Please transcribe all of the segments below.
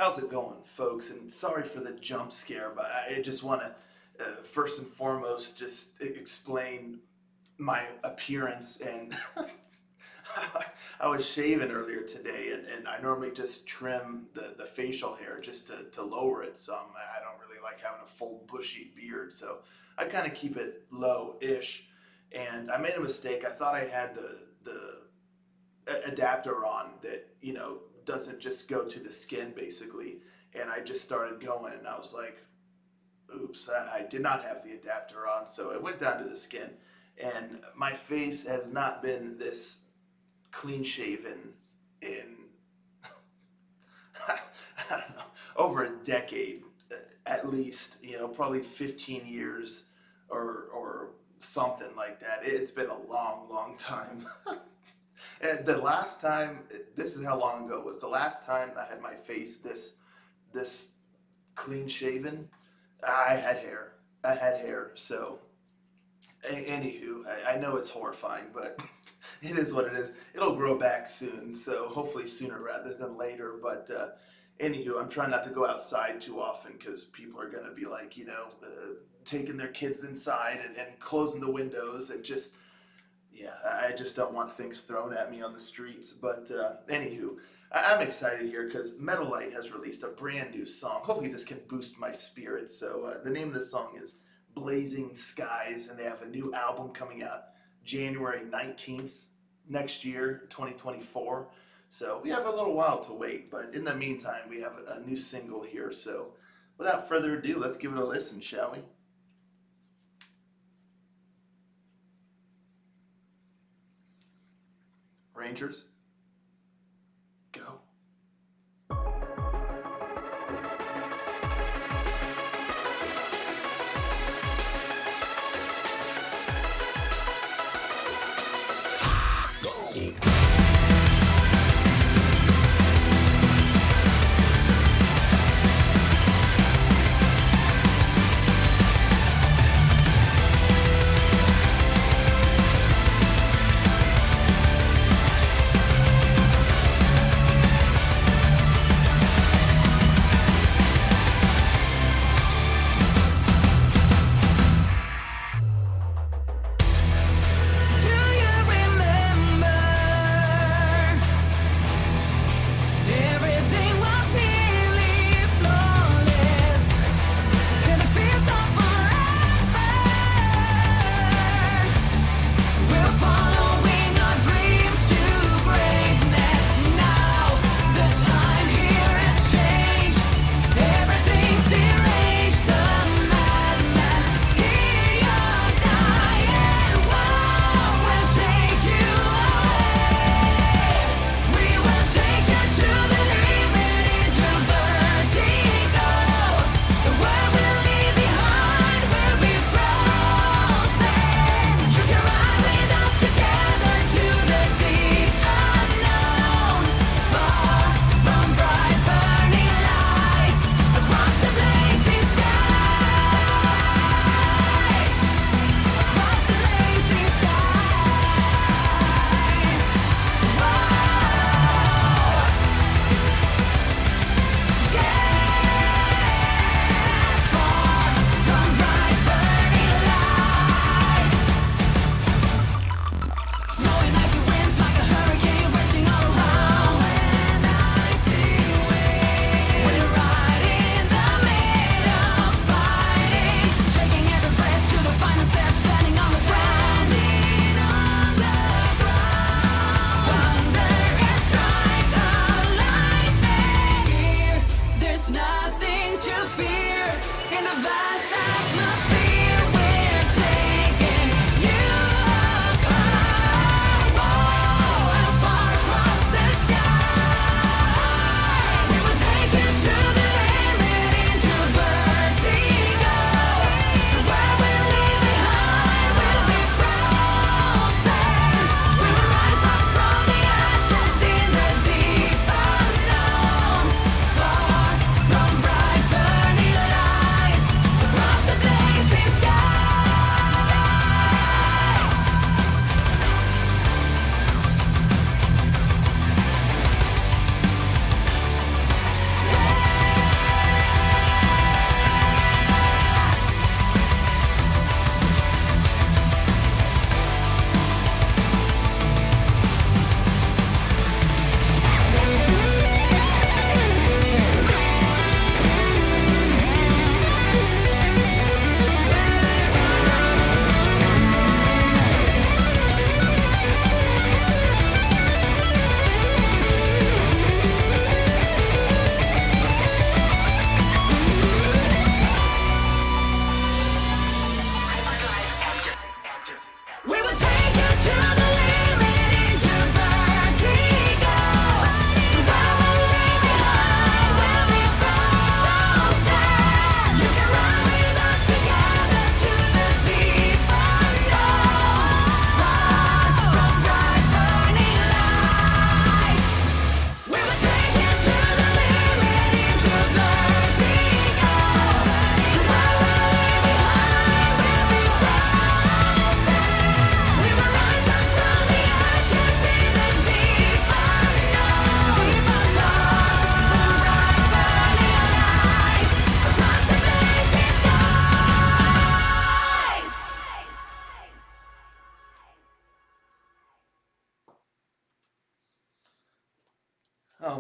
How's it going, folks? And sorry for the jump scare, but I just want to, first and foremost, just explain my appearance. And I was shaving earlier today, and I normally just trim the facial hair just to lower it some. I don't really like having a full bushy beard, so I kind of keep it low-ish. And I made a mistake. I thought I had the adapter on that, doesn't just go to the skin basically. And I just started going and I was like, oops, I did not have the adapter on. So it went down to the skin. And my face has not been this clean shaven in, I don't know, over a decade at least, probably 15 years or something like that. It's been a long, long time. And the last time, this is how long ago it was. The last time I had my face this clean shaven, I had hair. I had hair. So, anywho, I know it's horrifying, but it is what it is. It'll grow back soon. So hopefully sooner rather than later. But anywho, I'm trying not to go outside too often because people are gonna be like, taking their kids inside and closing the windows and just. Yeah, I just don't want things thrown at me on the streets. But anywho, I'm excited here because Metalite has released a brand new song. Hopefully this can boost my spirits. So the name of the song is Blazing Skies, and they have a new album coming out January 19th next year, 2024. So we have a little while to wait, but in the meantime, we have a new single here. So without further ado, let's give it a listen, shall we? Rangers, go.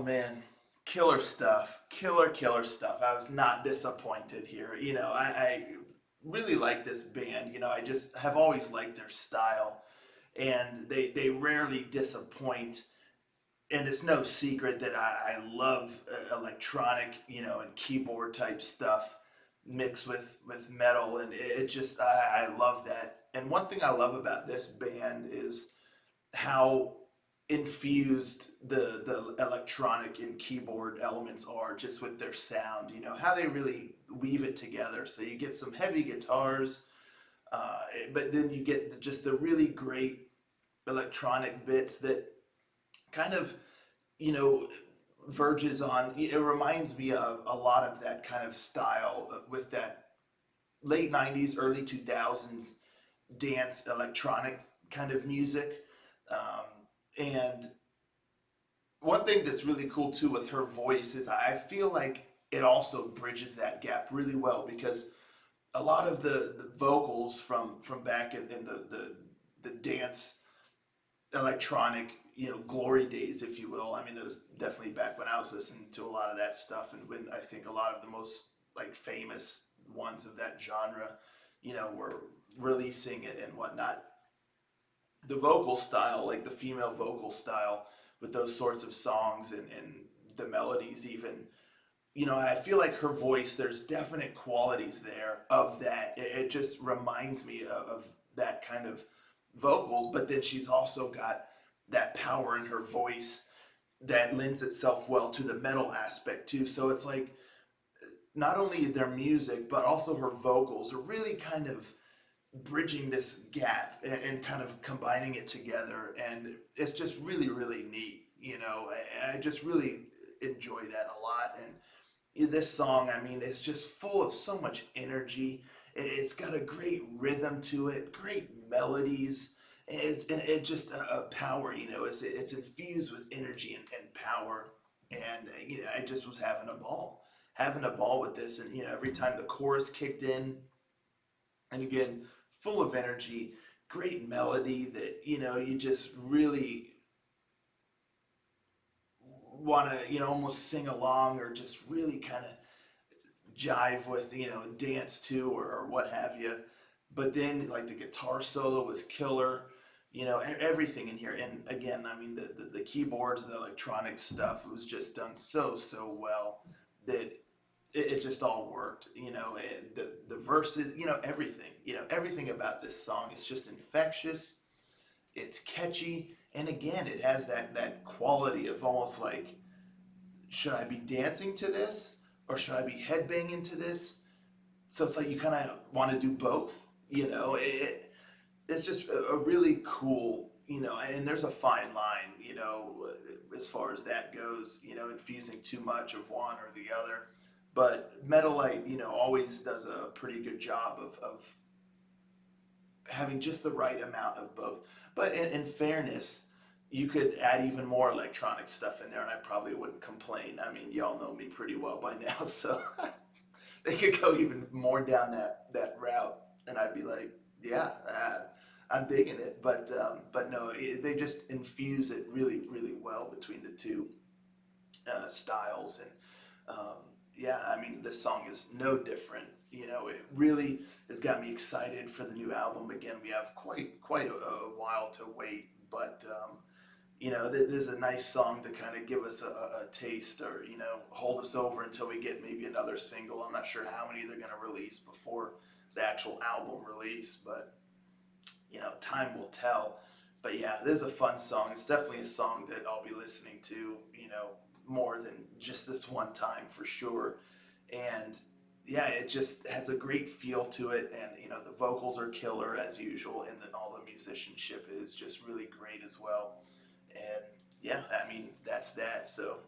Oh man, killer stuff. Killer stuff. I was not disappointed here. I really like this band. I just have always liked their style, and they rarely disappoint. And it's no secret that I love electronic, and keyboard type stuff mixed with metal, and it just I love that. And one thing I love about this band is how infused the electronic and keyboard elements are just with their sound. How they really weave it together. So you get some heavy guitars, but then you get just the really great electronic bits that kind of you know verges on. It reminds me of a lot of that kind of style with that late 90s early 2000s dance electronic kind of music. And one thing that's really cool too with her voice is I feel like it also bridges that gap really well, because a lot of the vocals from back in the dance electronic, glory days, if you will. I mean, that was definitely back when I was listening to a lot of that stuff, and when I think a lot of the most like famous ones of that genre, were releasing it and whatnot. The vocal style, like the female vocal style, with those sorts of songs and the melodies, even, I feel like her voice, there's definite qualities there of that. It just reminds me of that kind of vocals, but then she's also got that power in her voice that lends itself well to the metal aspect too. So it's like not only their music, but also her vocals are really kind of bridging this gap and kind of combining it together. And it's just really neat. I just really enjoy that a lot. And this song, I mean, it's just full of so much energy. It's got a great rhythm to it, great melodies. It just a power, it's infused with energy and power. And I just was having a ball with this. And every time the chorus kicked in, and again, full of energy, great melody that you just really want to almost sing along, or just really kind of jive with, dance to, or what have you. But then like the guitar solo was killer, everything in here. And again, I mean, the keyboards, the electronic stuff, it was just done so well that it just all worked. And the verses, everything about this song is just infectious. It's catchy, and again, it has that quality of almost like, should I be dancing to this, or should I be headbanging to this? So it's like you kind of want to do both. It's just a really cool, and there's a fine line, as far as that goes, infusing too much of one or the other. But Metalite, always does a pretty good job of having just the right amount of both. But in fairness, you could add even more electronic stuff in there, and I probably wouldn't complain. I mean, y'all know me pretty well by now, so they could go even more down that route, and I'd be like, yeah, I'm digging it. But no, they just infuse it really well between the two styles. And yeah, I mean, this song is no different. It really has got me excited for the new album. Again, we have quite a while to wait, but this is a nice song to kind of give us a taste, or hold us over until we get maybe another single. I'm not sure how many they're going to release before the actual album release, but time will tell. But yeah, this is a fun song. It's definitely a song that I'll be listening to, more than just this one time for sure. And yeah, it just has a great feel to it, and the vocals are killer as usual, and then all the musicianship is just really great as well. And yeah, I mean, that's that. So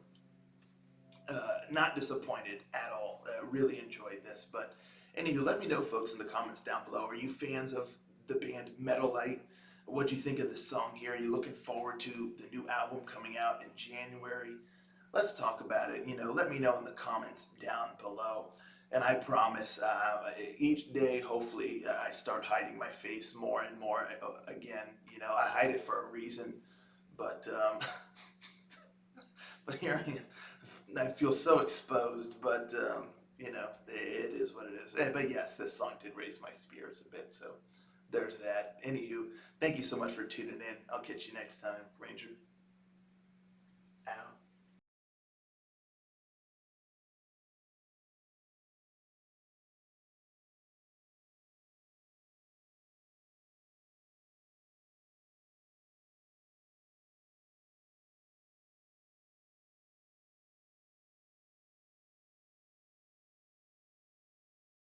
not disappointed at all. Really enjoyed this. But anywho, let me know, folks, in the comments down below. Are you fans of the band Metalite? What do you think of this song here? Are you looking forward to the new album coming out in January? Let's talk about it. Let me know in the comments down below. And I promise, each day, hopefully, I start hiding my face more and more. Again, I hide it for a reason, but but hearing it, I feel so exposed. But it is what it is. But yes, this song did raise my spirits a bit. So there's that. Anywho, thank you so much for tuning in. I'll catch you next time, Ranger.